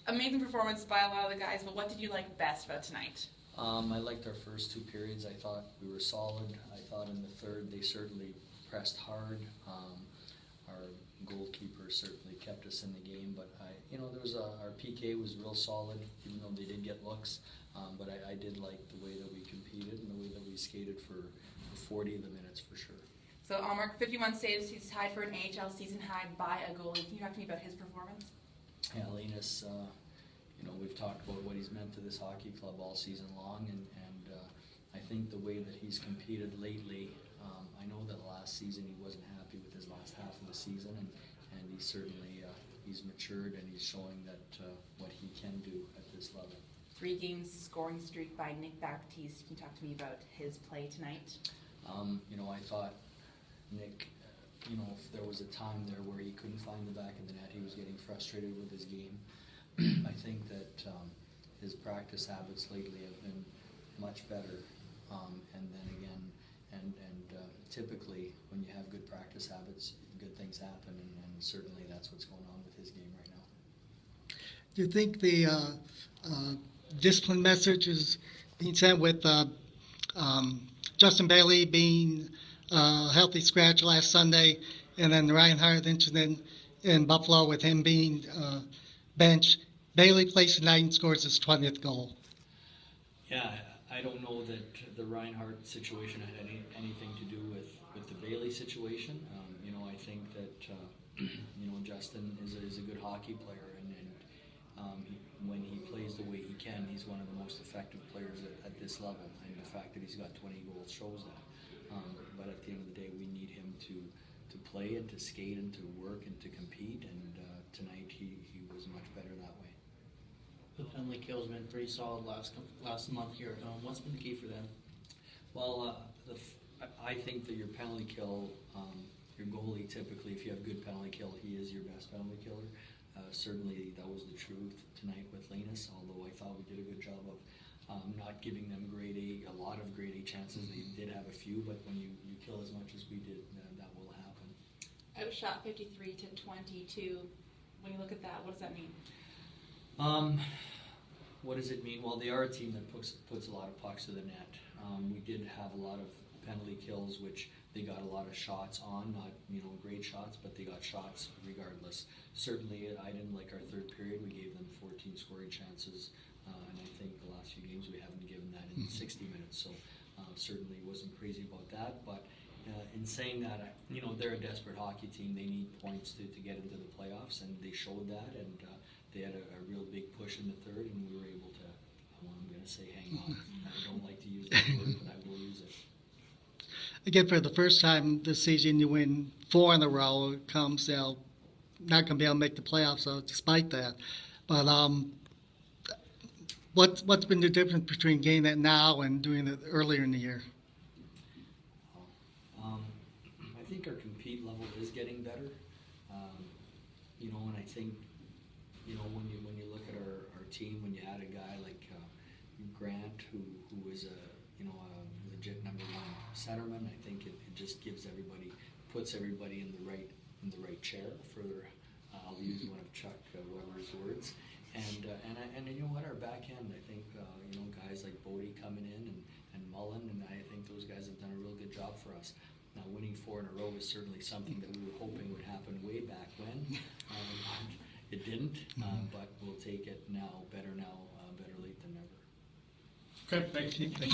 amazing performance by a lot of the guys, but what did you like best about tonight? I liked our first 2 periods. I thought we were solid. I thought in the third they certainly pressed hard. Our goalkeeper certainly kept us in the game, but our PK was real solid, even though they did get looks. But I did like the way that we competed and the way that we skated for 40 of the minutes for sure. So Allmark, 51 saves. He's tied for an AHL season high by a goalie. Can you talk to me about his performance? Yeah, Linus, we've talked about what he's meant to this hockey club all season long, and I think the way that he's competed lately, I know that last season he wasn't happy with his last half of the season, and he's certainly he's matured and he's showing that what he can do at this level. 3 games scoring streak by Nick Baptiste. Can you talk to me about his play tonight? I thought Nick, if there was a time there where he couldn't find the back of the net, he was getting frustrated with his game. I think that his practice habits lately have been much better, and then again, and typically when you have good practice habits, good things happen, and certainly that's what's going on with his game right now. Do you think the discipline message is being sent with Justin Bailey being a healthy scratch last Sunday, and then the Reinhardt incident in Buffalo with him being benched? Bailey plays tonight and scores his 20th goal. Yeah, I don't know that the Reinhardt situation had anything to do with the Bailey situation. I think that Justin is a good hockey player, and when he plays the way he can, he's one of the most effective players at this level. And the fact that he's got 20 goals shows that. But at the end of the day, we need him to play and to skate and to work and to compete. And tonight he was much better that way. The penalty kill's been pretty solid last month here at home. What's been the key for them? Well, I think that your penalty kill, your goalie typically, if you have good penalty kill, he is your best penalty killer. Certainly that was the truth tonight with Linus, although I thought we did a good job of not giving them a lot of grade A chances. They did have a few, but when you kill as much as we did, that will happen. Outshot 53 to 22. When you look at that, what does that mean? What does it mean? Well, they are a team that puts a lot of pucks to the net. We did have a lot of penalty kills, which they got a lot of shots on, not great shots, but they got shots regardless. Certainly, I didn't like our third period. We gave them 14 scoring chances, and I think the last few games we haven't given that in 60 minutes. So certainly wasn't crazy about that. But in saying that, they're a desperate hockey team. They need points to get into the playoffs, and they showed that. And they had a real big push in the third, and we were able to, I'm going to say hang on. I don't like to use that word, but I will use it. Again, for the first time this season, you win 4 in a row. It comes, not going to be able to make the playoffs, so despite that. But what's been the difference between getting that now and doing it earlier in the year? I think our compete level is getting better. And I think, when you look at our team, when you add a guy like Grant, who is a legit number 1 centerman, I think it just puts everybody in the right chair. I'll use one of Chuck Weber's words, and our back end, I think guys like Bodie coming in and Mullen, and I think those guys have done a real good job for us. Now, winning 4 in a row is certainly something that we were hoping would happen way back when. It didn't, but we'll take it now. Better late than never. Okay, thank you.